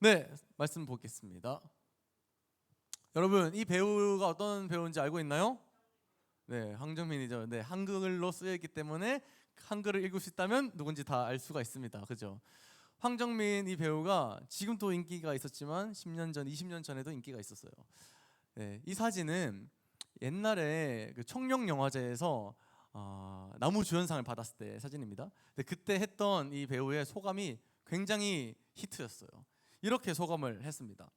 네, 말씀 보겠습니다. 여러분, 이 배우가 어떤 배우인지 알고 있나요? 네, 황정민이죠. 네, 한글로 쓰여 있기 때문에 한글을 읽을 수 있다면 누군지 다 알 수가 있습니다. 그죠? 황정민 이 배우가 지금도 인기가 있었지만 10년 전, 20년 전에도 인기가 있었어요. 네, 이 사진은 옛날에 그 청룡영화제에서 나무주연상을 받았을 때 사진입니다. 근데 그때 했던 이 배우의 소감이 굉장히 히트였어요. 이렇게 소감을 했습니다.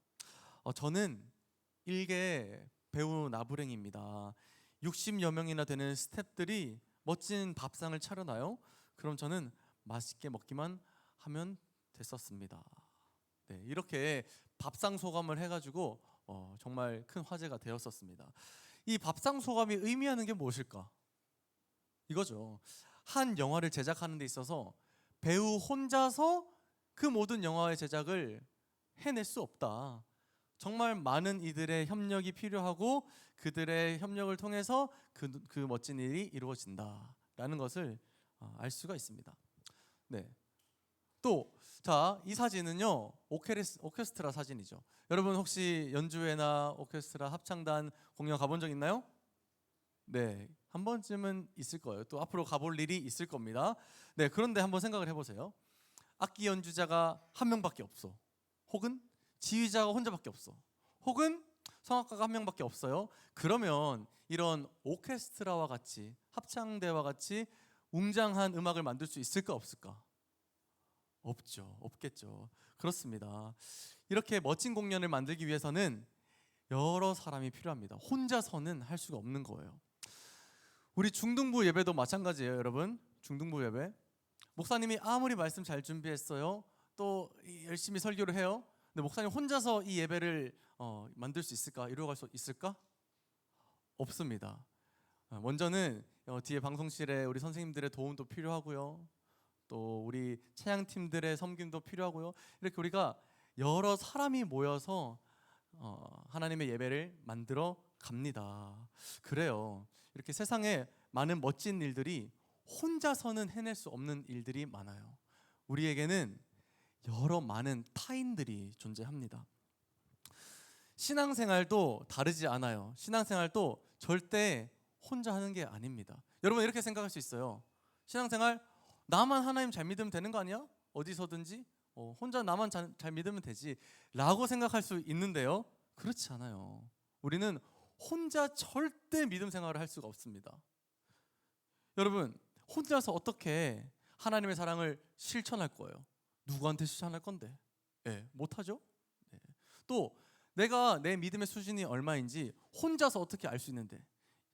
저는 일개 배우 나부랭입니다. 60여 명이나 되는 스태프들이 멋진 밥상을 차려놔요. 그럼 저는 맛있게 먹기만 하면 됐었습니다. 네, 이렇게 밥상 소감을 해가지고 정말 큰 화제가 되었었습니다. 이 밥상 소감이 의미하는 게 무엇일까? 이거죠. 한 영화를 제작하는 데 있어서 배우 혼자서 그 모든 영화의 제작을 해낼 수 없다. 정말 많은 이들의 협력이 필요하고 그들의 협력을 통해서 그 멋진 일이 이루어진다라는 것을 알 수가 있습니다. 네. 또, 자, 이 사진은요, 오케스트라 사진이죠. 여러분 혹시 연주회나 오케스트라 합창단 공연 가본 적 있나요? 네, 한 번쯤은 있을 거예요. 또 앞으로 가볼 일이 있을 겁니다. 네, 그런데 한번 생각을 해보세요. 악기 연주자가 한 명밖에 없어. 혹은 지휘자가 혼자밖에 없어. 혹은 성악가가 한 명밖에 없어요. 그러면 이런 오케스트라와 같이 합창대와 같이 웅장한 음악을 만들 수 있을까 없을까? 없죠. 없겠죠. 그렇습니다. 이렇게 멋진 공연을 만들기 위해서는 여러 사람이 필요합니다. 혼자서는 할 수가 없는 거예요. 우리 중등부 예배도 마찬가지예요, 여러분. 중등부 예배. 목사님이 아무리 말씀 잘 준비했어요. 또 열심히 설교를 해요. 근데 목사님 혼자서 이 예배를 만들 수 있을까? 이루어갈 수 있을까? 없습니다. 먼저는 뒤에 방송실에 우리 선생님들의 도움도 필요하고요. 또 우리 찬양팀들의 섬김도 필요하고요. 이렇게 우리가 여러 사람이 모여서 하나님의 예배를 만들어 갑니다. 그래요. 이렇게 세상에 많은 멋진 일들이 혼자서는 해낼 수 없는 일들이 많아요. 우리에게는 여러 많은 타인들이 존재합니다. 신앙생활도 다르지 않아요. 신앙생활도 절대 혼자 하는 게 아닙니다. 여러분 이렇게 생각할 수 있어요. 신앙생활 나만 하나님 잘 믿으면 되는 거 아니야? 어디서든지 혼자 나만 잘 믿으면 되지 라고 생각할 수 있는데요. 그렇지 않아요. 우리는 혼자 절대 믿음 생활을 할 수가 없습니다. 여러분 혼자서 어떻게 하나님의 사랑을 실천할 거예요? 누구한테 실천할 건데? 못하죠? 네. 또 내가 내 믿음의 수준이 얼마인지 혼자서 어떻게 알 수 있는데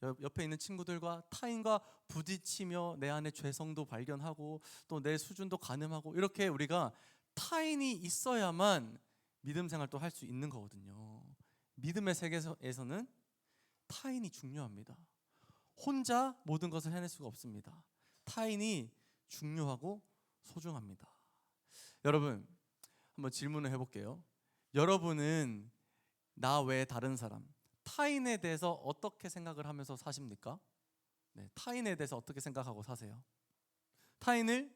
옆에 있는 친구들과 타인과 부딪히며 내 안에 죄성도 발견하고 또 내 수준도 가늠하고 이렇게 우리가 타인이 있어야만 믿음 생활도 할 수 있는 거거든요. 믿음의 세계에서는 타인이 중요합니다. 혼자 모든 것을 해낼 수가 없습니다. 타인이 중요하고 소중합니다. 여러분 한번 질문을 해볼게요. 여러분은 나 외에 다른 사람, 타인에 대해서 어떻게 생각을 하면서 사십니까? 네, 타인에 대해서 어떻게 생각하고 사세요? 타인을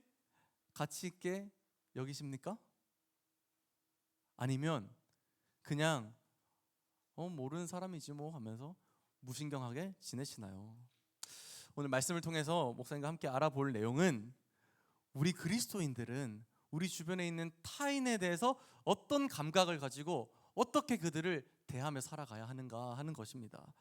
가치 있게 여기십니까? 아니면 그냥 모르는 사람이지 뭐 하면서 무신경하게 지내시나요? 오늘 말씀을 통해서 목사님과 함께 알아볼 내용은 우리 그리스도인들은 우리 주변에 있는 타인에 대해서 어떤 감각을 가지고 어떻게 그들을 대하며 살아가야 하는가 하는 것입니다.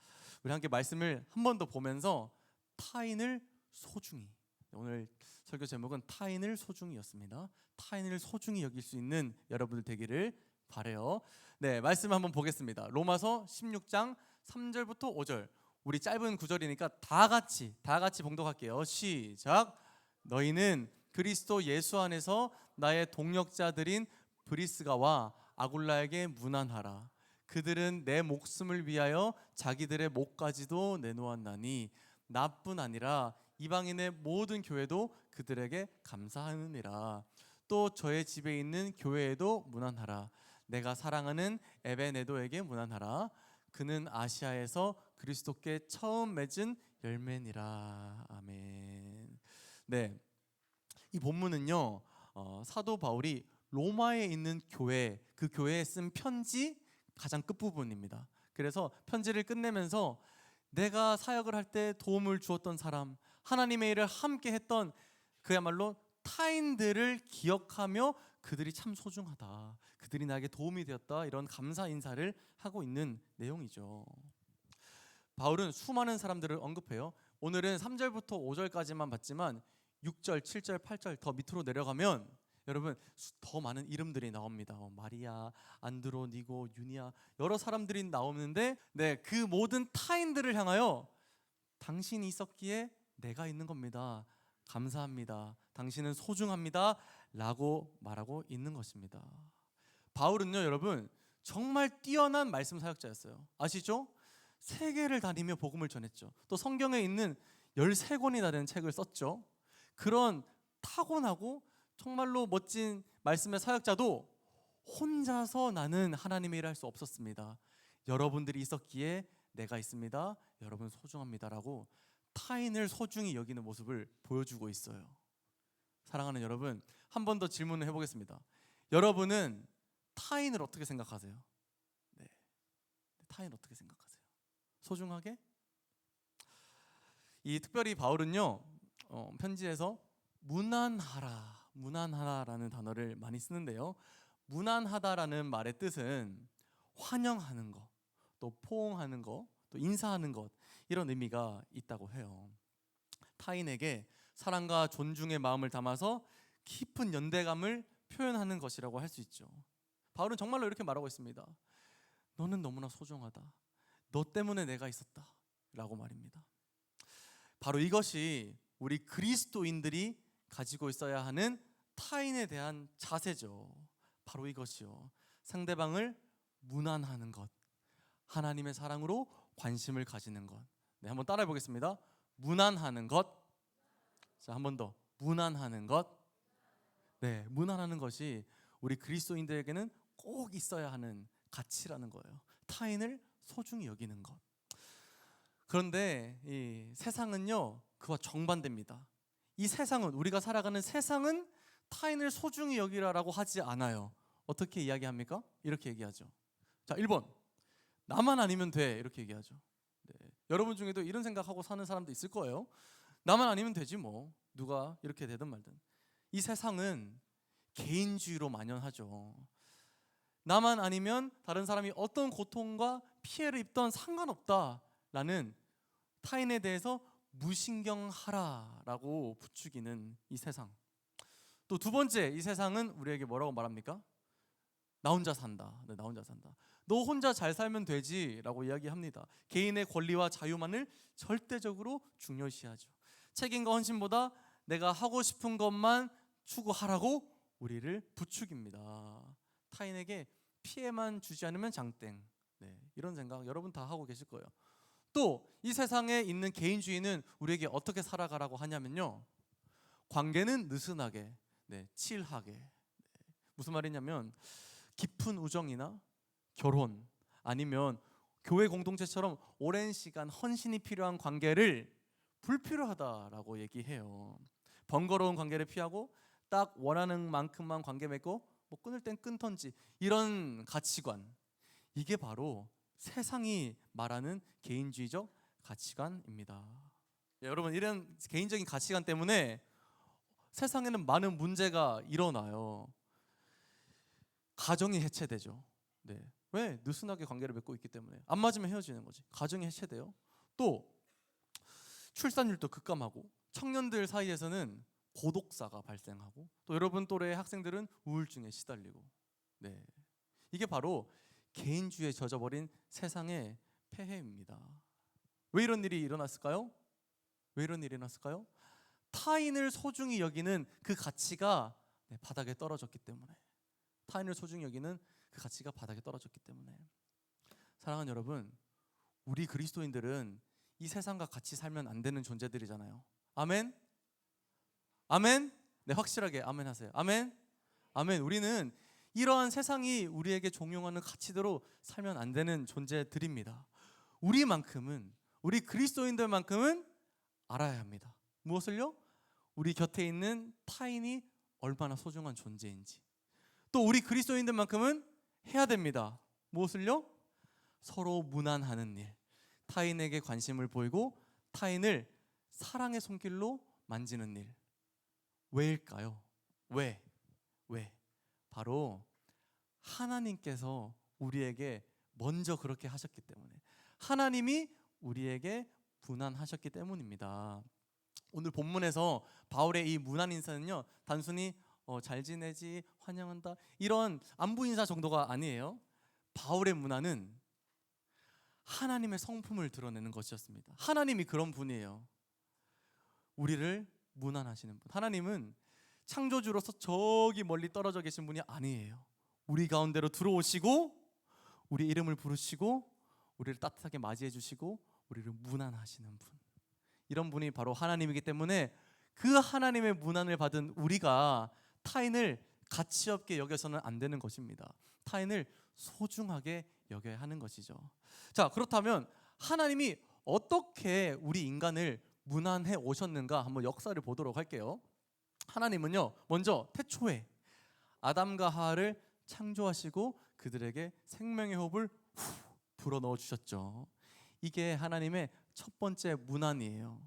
우리 함께 말씀을 한 번 더 보면서 타인을 소중히, 오늘 설교 제목은 타인을 소중히였습니다. 타인을 소중히 여길 수 있는 여러분들 되기를 바래요. 네, 말씀 한번 보겠습니다. 로마서 16장 3절부터 5절. 우리 짧은 구절이니까 다 같이 봉독할게요. 시작. 너희는 그리스도 예수 안에서 나의 동역자들인 브리스가와 아굴라에게 문안하라. 그들은 내 목숨을 위하여 자기들의 목까지도 내놓았나니 나뿐 아니라 이방인의 모든 교회도 그들에게 감사하느니라. 또 저의 집에 있는 교회에도 문안하라. 내가 사랑하는 에베네도에게 문안하라. 그는 아시아에서 그리스도께 처음 맺은 열매니라. 아멘. 네, 이 본문은요 사도 바울이 로마에 있는 교회, 그 교회에 쓴 편지 가장 끝부분입니다. 그래서 편지를 끝내면서 내가 사역을 할 때 도움을 주었던 사람, 하나님의 일을 함께 했던 그야말로 타인들을 기억하며 그들이 참 소중하다, 그들이 나에게 도움이 되었다, 이런 감사 인사를 하고 있는 내용이죠. 바울은 수많은 사람들을 언급해요. 오늘은 3절부터 5절까지만 봤지만 6절, 7절, 8절 더 밑으로 내려가면 여러분 더 많은 이름들이 나옵니다. 마리아, 안드로니고, 유니아, 여러 사람들이 나오는데 그 모든 타인들을 향하여 당신이 있었기에 내가 있는 겁니다, 감사합니다, 당신은 소중합니다 라고 말하고 있는 것입니다. 바울은요 여러분 정말 뛰어난 말씀 사역자였어요. 아시죠? 세계를 다니며 복음을 전했죠. 또 성경에 있는 13권이나 되는 책을 썼죠. 그런 타고나고 정말로 멋진 말씀의 사역자도 혼자서 나는 하나님의 일을 할 수 없었습니다, 여러분들이 있었기에 내가 있습니다, 여러분 소중합니다 라고 타인을 소중히 여기는 모습을 보여주고 있어요. 사랑하는 여러분, 한 번 더 질문을 해보겠습니다. 여러분은 타인을 어떻게 생각하세요? 네, 타인 어떻게 생각하세요? 소중하게? 이 특별히 바울은요 편지에서 무난하라라는 단어를 많이 쓰는데요, 무난하다라는 말의 뜻은 환영하는 것, 또 포옹하는 것, 또 인사하는 것, 이런 의미가 있다고 해요. 타인에게 사랑과 존중의 마음을 담아서 깊은 연대감을 표현하는 것이라고 할 수 있죠. 바울은 정말로 이렇게 말하고 있습니다. 너는 너무나 소중하다, 너 때문에 내가 있었다 라고 말입니다. 바로 이것이 우리 그리스도인들이 가지고 있어야 하는 타인에 대한 자세죠. 바로 이것이요, 상대방을 무난하는 것, 하나님의 사랑으로 관심을 가지는 것. 네, 한번 따라해 보겠습니다. 무난하는 것. 자, 한 번 더. 무난하는 것. 네, 무난하는 것이 우리 그리스도인들에게는 꼭 있어야 하는 가치라는 거예요. 타인을 소중히 여기는 것. 그런데 이 세상은요 그와 정반대입니다. 이 세상은, 우리가 살아가는 세상은 타인을 소중히 여기라라고 하지 않아요. 어떻게 이야기합니까? 이렇게 얘기하죠. 자, 1번 나만 아니면 돼, 이렇게 얘기하죠. 네, 여러분 중에도 이런 생각하고 사는 사람도 있을 거예요. 나만 아니면 되지 뭐, 누가 이렇게 되든 말든. 이 세상은 개인주의로 만연하죠. 나만 아니면 다른 사람이 어떤 고통과 피해를 입던 상관없다라는, 타인에 대해서 무신경하라라고 부추기는 이 세상. 또 두 번째, 이 세상은 우리에게 뭐라고 말합니까? 나 혼자 산다. 네, 나 혼자 산다. 너 혼자 잘 살면 되지라고 이야기합니다. 개인의 권리와 자유만을 절대적으로 중요시하죠. 책임과 헌신보다 내가 하고 싶은 것만 추구하라고 우리를 부추깁니다. 타인에게 피해만 주지 않으면 장땡. 네, 이런 생각 여러분 다 하고 계실 거예요. 또 이 세상에 있는 개인주의는 우리에게 어떻게 살아가라고 하냐면요, 관계는 느슨하게, 칠하게. 무슨 말이냐면 깊은 우정이나 결혼, 아니면 교회 공동체처럼 오랜 시간 헌신이 필요한 관계를 불필요하다라고 얘기해요. 번거로운 관계를 피하고 딱 원하는 만큼만 관계 맺고 뭐 끊을 땐 끊던지, 이런 가치관, 이게 바로 세상이 말하는 개인주의적 가치관입니다. 여러분, 이런 개인적인 가치관 때문에 세상에는 많은 문제가 일어나요. 가정이 해체되죠. 왜? 느슨하게 관계를 맺고 있기 때문에. 안 맞으면 헤어지는 거지. 가정이 해체돼요. 또 출산율도 급감하고, 청년들 사이에서는 고독사가 발생하고, 또 여러분 또래의 학생들은 우울증에 시달리고. 이게 바로 개인주의에 젖어버린 세상의 폐해입니다. 왜 이런 일이 일어났을까요? 왜 이런 일이 일어났을까요? 타인을 소중히 여기는 그 가치가 바닥에 떨어졌기 때문에. 타인을 소중히 여기는 그 가치가 바닥에 떨어졌기 때문에. 사랑하는 여러분, 우리 그리스도인들은 이 세상과 같이 살면 안 되는 존재들이잖아요. 아멘? 아멘? 네, 확실하게 아멘 하세요. 아멘? 아멘. 우리는 이러한 세상이 우리에게 종용하는 가치대로 살면 안 되는 존재들입니다. 우리만큼은, 우리 그리스도인들만큼은 알아야 합니다. 무엇을요? 우리 곁에 있는 타인이 얼마나 소중한 존재인지, 또 우리 그리스도인들만큼은 해야 됩니다. 무엇을요? 서로 무난하는 일, 타인에게 관심을 보이고 타인을 사랑의 손길로 만지는 일. 왜일까요? 왜? 바로 하나님께서 우리에게 먼저 그렇게 하셨기 때문에, 하나님이 우리에게 무난하셨기 때문입니다. 오늘 본문에서 바울의 이 무난 인사는요, 단순히 잘 지내지, 환영한다, 이런 안부 인사 정도가 아니에요. 바울의 무난은 하나님의 성품을 드러내는 것이었습니다. 하나님이 그런 분이에요. 우리를 무난하시는 분. 하나님은 창조주로서 저기 멀리 떨어져 계신 분이 아니에요. 우리 가운데로 들어오시고 우리 이름을 부르시고 우리를 따뜻하게 맞이해 주시고 우리를 무난하시는 분. 이런 분이 바로 하나님이기 때문에 그 하나님의 무난을 받은 우리가 타인을 가치 없게 여겨서는 안 되는 것입니다. 타인을 소중하게 여겨야 하는 것이죠. 자, 그렇다면 하나님이 어떻게 우리 인간을 무난해 오셨는가 한번 역사를 보도록 할게요. 하나님은요, 먼저 태초에 아담과 하와를 창조하시고 그들에게 생명의 호흡을 불어넣어 주셨죠. 이게 하나님의 첫 번째 무난이에요.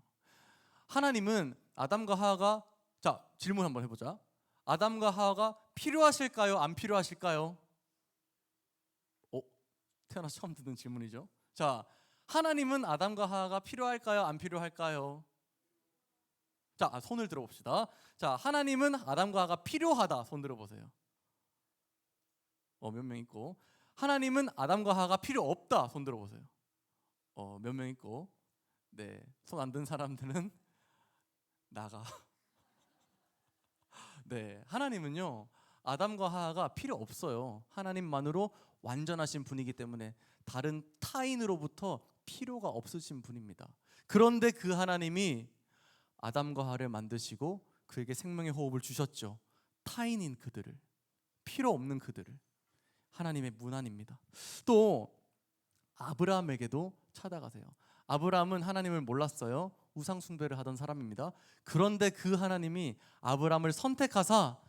하나님은 아담과 하와가, 자, 질문 한번 해보자. 아담과 하와가 필요하실까요? 안 필요하실까요? 태어나서 처음 듣는 질문이죠. 자, 하나님은 아담과 하와가 필요할까요? 안 필요할까요? 자, 손을 들어봅시다. 자, 하나님은 아담과 하와가 필요하다. 손 들어보세요. 몇 명 있고. 하나님은 아담과 하와가 필요 없다. 손 들어보세요. 몇 명 있고. 네, 손 안 든 사람들은 나가. 네, 하나님은요, 아담과 하와가 필요 없어요. 하나님만으로 완전하신 분이기 때문에 다른 타인으로부터 필요가 없으신 분입니다. 그런데 그 하나님이 아담과 하와를 만드시고 그에게 생명의 호흡을 주셨죠. 타인인 그들을, 필요 없는 그들을. 하나님의 무난입니다. 또 아브라함에게도 찾아가세요. 아브라함은 하나님을 몰랐어요. 우상 숭배를 하던 사람입니다. 그런데 그 하나님이 아브라함을 선택하사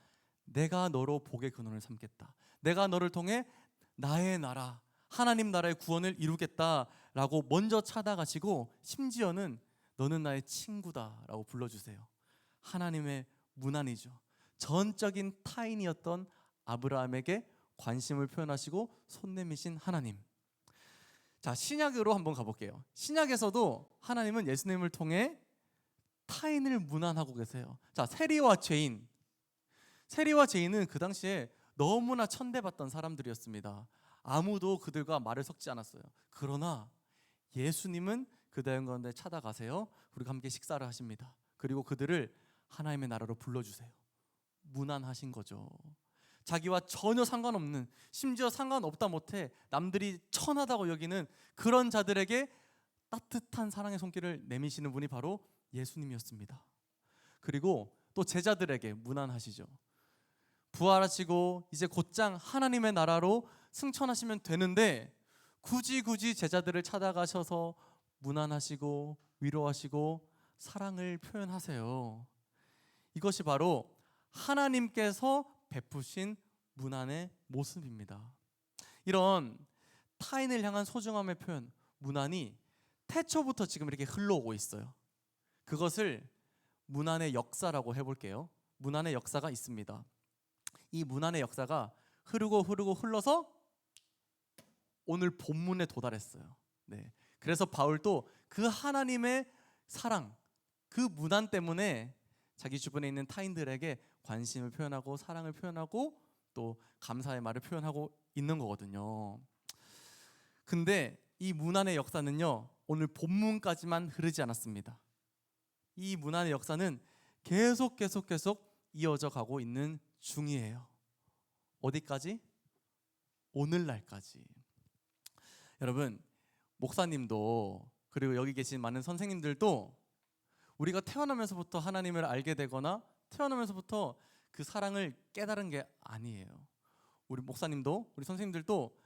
내가 너로 복의 근원을 삼겠다, 내가 너를 통해 나의 나라, 하나님 나라의 구원을 이루겠다라고 먼저 찾아가시고 심지어는 너는 나의 친구다라고 불러주세요. 하나님의 무난이죠. 전적인 타인이었던 아브라함에게 관심을 표현하시고 손 내미신 하나님. 자, 신약으로 한번 가볼게요. 신약에서도 하나님은 예수님을 통해 타인을 무난하고 계세요. 자, 세리와 죄인. 세리와 죄인은 그 당시에 너무나 천대받던 사람들이었습니다. 아무도 그들과 말을 섞지 않았어요. 그러나 예수님은 그들 가운데 찾아가세요. 그리고 함께 식사를 하십니다. 그리고 그들을 하나님의 나라로 불러주세요. 무난하신 거죠. 자기와 전혀 상관없는, 심지어 상관없다 못해 남들이 천하다고 여기는 그런 자들에게 따뜻한 사랑의 손길을 내미시는 분이 바로 예수님이었습니다. 그리고 또 제자들에게 무난하시죠. 부활하시고 이제 곧장 하나님의 나라로 승천하시면 되는데 굳이 제자들을 찾아가셔서 무난하시고 위로하시고 사랑을 표현하세요. 이것이 바로 하나님께서 베푸신 무난의 모습입니다. 이런 타인을 향한 소중함의 표현, 무난이 태초부터 지금 이렇게 흘러오고 있어요. 그것을 무난의 역사라고 해볼게요. 무난의 역사가 있습니다. 이 무난의 역사가 흐르고 흘러서 오늘 본문에 도달했어요. 네. 그래서 바울도 그 하나님의 사랑, 그 무난 때문에 자기 주변에 있는 타인들에게 관심을 표현하고 사랑을 표현하고 또 감사의 말을 표현하고 있는 거거든요. 근데 이 무난의 역사는요, 오늘 본문까지만 흐르지 않았습니다. 이 무난의 역사는 계속 이어져 가고 있는 중이에요. 어디까지? 오늘날까지. 여러분, 목사님도 그리고 여기 계신 많은 선생님들도 우리가 태어나면서부터 하나님을 알게 되거나 태어나면서부터 그 사랑을 깨달은 게 아니에요. 우리 목사님도 우리 선생님들도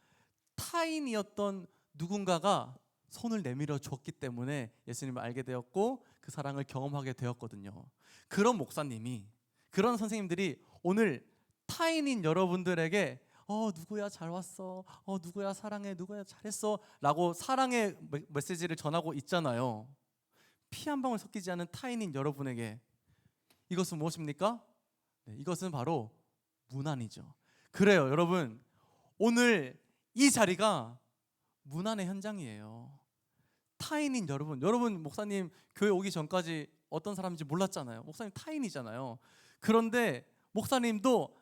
타인이었던 누군가가 손을 내밀어 줬기 때문에 예수님을 알게 되었고 그 사랑을 경험하게 되었거든요. 그런 목사님이, 그런 선생님들이 오늘 타인인 여러분들에게 누구야 잘 왔어, 누구야 사랑해, 누구야 잘했어 라고 사랑의 메시지를 전하고 있잖아요. 피 한 방울 섞이지 않은 타인인 여러분에게 이것은 무엇입니까? 네, 이것은 바로 문안이죠. 그래요, 여러분. 오늘 이 자리가 문안의 현장이에요. 타인인 여러분 목사님 교회 오기 전까지 어떤 사람인지 몰랐잖아요. 목사님 타인이잖아요. 그런데 목사님도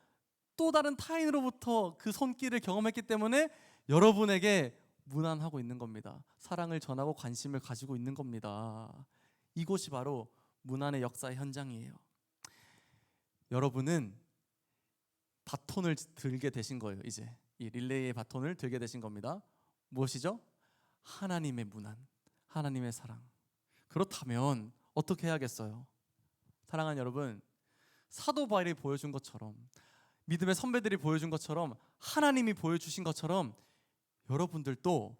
또 다른 타인으로부터 그 손길을 경험했기 때문에 여러분에게 문안하고 있는 겁니다. 사랑을 전하고 관심을 가지고 있는 겁니다. 이곳이 바로 문안의 역사의 현장이에요. 여러분은 바톤을 들게 되신 거예요. 이제 이 릴레이의 바톤을 들게 되신 겁니다. 무엇이죠? 하나님의 문안, 하나님의 사랑. 그렇다면 어떻게 해야겠어요? 사랑하는 여러분, 사도 바울이 보여준 것처럼, 믿음의 선배들이 보여준 것처럼, 하나님이 보여주신 것처럼 여러분들도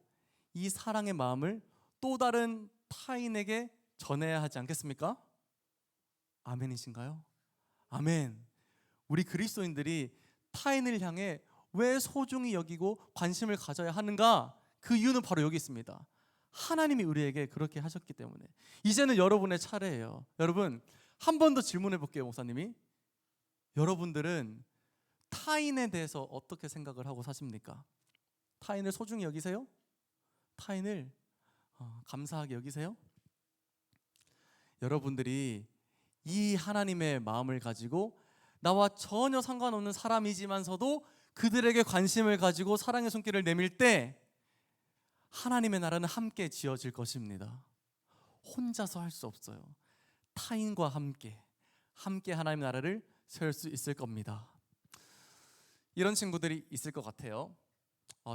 이 사랑의 마음을 또 다른 타인에게 전해야 하지 않겠습니까? 아멘이신가요? 아멘. 우리 그리스도인들이 타인을 향해 왜 소중히 여기고 관심을 가져야 하는가? 그 이유는 바로 여기 있습니다. 하나님이 우리에게 그렇게 하셨기 때문에. 이제는 여러분의 차례예요. 여러분, 한 번 더 질문해 볼게요, 목사님이. 여러분들은 타인에 대해서 어떻게 생각을 하고 사십니까? 타인을 소중히 여기세요? 타인을 감사하게 여기세요? 여러분들이 이 하나님의 마음을 가지고 나와 전혀 상관없는 사람이지만서도 그들에게 관심을 가지고 사랑의 손길을 내밀 때 하나님의 나라는 함께 지어질 것입니다. 혼자서 할 수 없어요. 타인과 함께 하나님의 나라를 세울 수 있을 겁니다. 이런 친구들이 있을 것 같아요.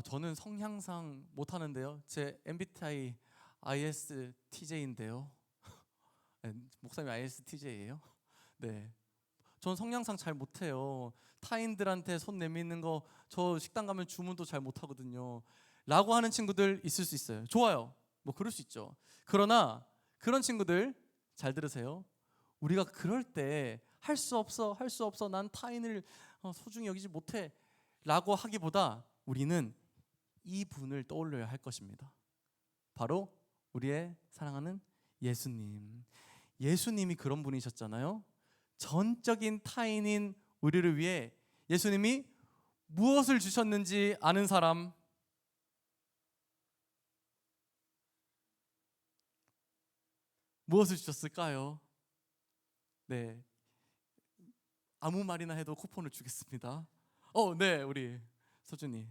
저는 성향상 못하는데요. 제 MBTI ISTJ인데요. 목사님 ISTJ예요? 네. 전 성향상 잘 못해요. 타인들한테 손 내미는 거, 저 식당 가면 주문도 잘 못하거든요 라고 하는 친구들 있을 수 있어요. 좋아요, 뭐 그럴 수 있죠. 그러나 그런 친구들 잘 들으세요. 우리가 그럴 때 할 수 없어 난 타인을 소중히 여기지 못해 라고 하기보다 우리는 이 분을 떠올려야 할 것입니다. 바로 우리의 사랑하는 예수님. 예수님이 그런 분이셨잖아요. 전적인 타인인 우리를 위해 예수님이 무엇을 주셨는지 아는 사람? 무엇을 주셨을까요? 네, 아무 말이나 해도 쿠폰을 주겠습니다. 네, 우리 서준이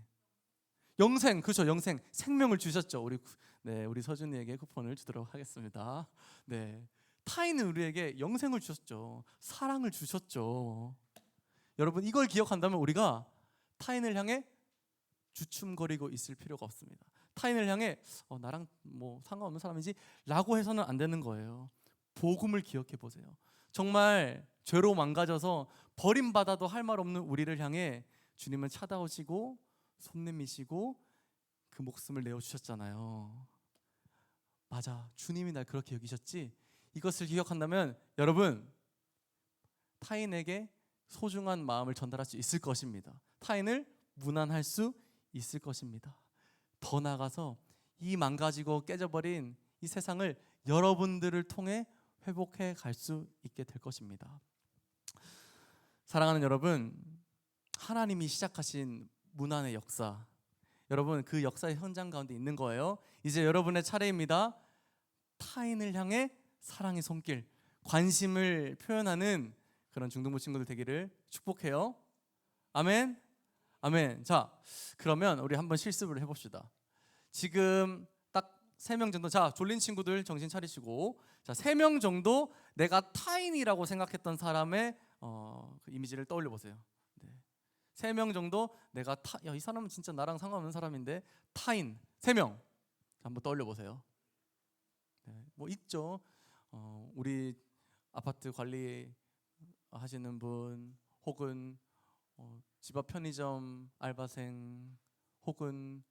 영생, 그렇죠, 영생, 생명을 주셨죠. 우리 서준이에게 쿠폰을 주도록 하겠습니다. 네, 타인은 우리에게 영생을 주셨죠. 사랑을 주셨죠. 여러분, 이걸 기억한다면 우리가 타인을 향해 주춤거리고 있을 필요가 없습니다. 타인을 향해 나랑 뭐 상관없는 사람이지 라고 해서는 안 되는 거예요. 복음을 기억해 보세요. 정말 죄로 망가져서 버림받아도 할 말 없는 우리를 향해 주님은 찾아오시고 손 내미시고 그 목숨을 내어주셨잖아요. 맞아, 주님이 날 그렇게 여기셨지. 이것을 기억한다면 여러분, 타인에게 소중한 마음을 전달할 수 있을 것입니다. 타인을 문안할 수 있을 것입니다. 더 나아가서 이 망가지고 깨져버린 이 세상을 여러분들을 통해 회복해 갈 수 있게 될 것입니다. 사랑하는 여러분, 하나님이 시작하신 문안의 역사, 여러분 그 역사의 현장 가운데 있는 거예요. 이제 여러분의 차례입니다. 타인을 향해 사랑의 손길, 관심을 표현하는 그런 중등부 친구들 되기를 축복해요. 아멘. 아멘. 자, 그러면 우리 한번 실습을 해봅시다. 지금 딱 3명 정도, 자, 졸린 친구들 정신 차리시고, 자, 3명 정도 내가 타인이라고 생각했던 사람의 그 이미지를 떠올려 보세요. 네. 3명 정도 내가 이 사람은 진짜 나랑 상관없는 사람인데 타인 3명 한번 떠올려 보세요. 네, 뭐 있죠. 우리 아파트 관리 하시는 분, 혹은 집 앞 편의점 알바생, 혹은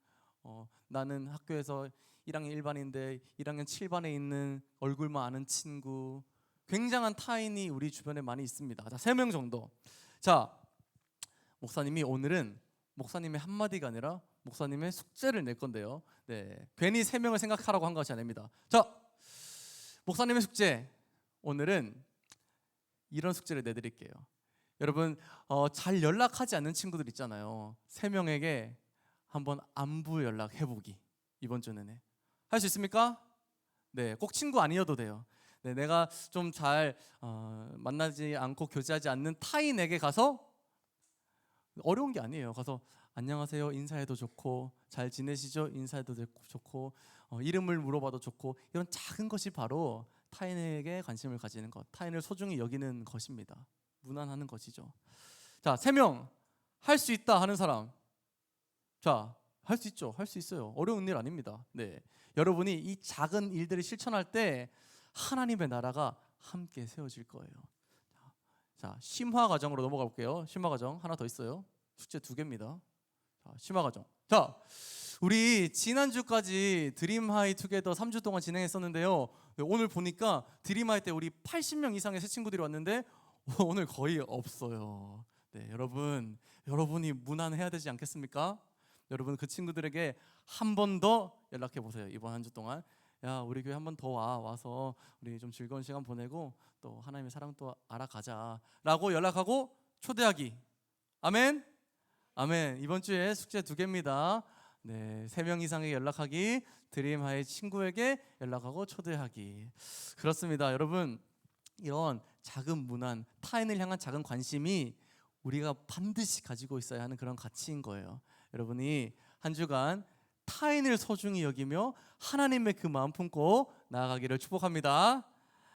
나는 학교에서 1학년 1반인데 1학년 7반에 있는 얼굴만 아는 친구, 굉장한 타인이 우리 주변에 많이 있습니다. 자, 3명 정도. 자, 목사님이 오늘은 목사님의 한마디가 아니라 목사님의 숙제를 낼 건데요. 네, 괜히 3명을 생각하라고 한 것이 아닙니다. 자, 목사님의 숙제, 오늘은 이런 숙제를 내드릴게요. 여러분, 잘 연락하지 않는 친구들 있잖아요. 3명에게 한번 안부 연락 해보기. 이번 주 내내 할 수 있습니까? 네, 꼭 친구 아니어도 돼요. 네, 내가 좀 잘 만나지 않고 교제하지 않는 타인에게 가서, 어려운 게 아니에요. 가서 안녕하세요 인사해도 좋고, 잘 지내시죠 인사해도 좋고, 이름을 물어봐도 좋고, 이런 작은 것이 바로 타인에게 관심을 가지는 것, 타인을 소중히 여기는 것입니다. 무난하는 것이죠. 자, 3명 할 수 있다 하는 사람. 자, 할 수 있죠. 할 수 있어요. 어려운 일 아닙니다. 네, 여러분이 이 작은 일들을 실천할 때 하나님의 나라가 함께 세워질 거예요. 자, 심화 과정으로 넘어가 볼게요. 심화 과정 하나 더 있어요. 숙제 2개입니다. 자, 심화 과정. 자, 우리 지난주까지 드림하이 투게더 3주 동안 진행했었는데요. 오늘 보니까 드림하이 때 우리 80명 이상의 새 친구들이 왔는데 오늘 거의 없어요. 네, 여러분이 무난해야 되지 않겠습니까? 여러분 그 친구들에게 한 번 더 연락해 보세요. 이번 한 주 동안, 야, 우리 교회 한 번 더 와서 우리 좀 즐거운 시간 보내고 또 하나님의 사랑 또 알아가자라고 연락하고 초대하기. 아멘. 아멘. 이번 주에 숙제 2개입니다. 네, 3명 이상에게 연락하기, 드림하이 친구에게 연락하고 초대하기. 그렇습니다. 여러분, 이런 작은 문안, 타인을 향한 작은 관심이 우리가 반드시 가지고 있어야 하는 그런 가치인 거예요. 여러분이 한 주간 타인을 소중히 여기며 하나님의 그 마음 품고 나아가기를 축복합니다.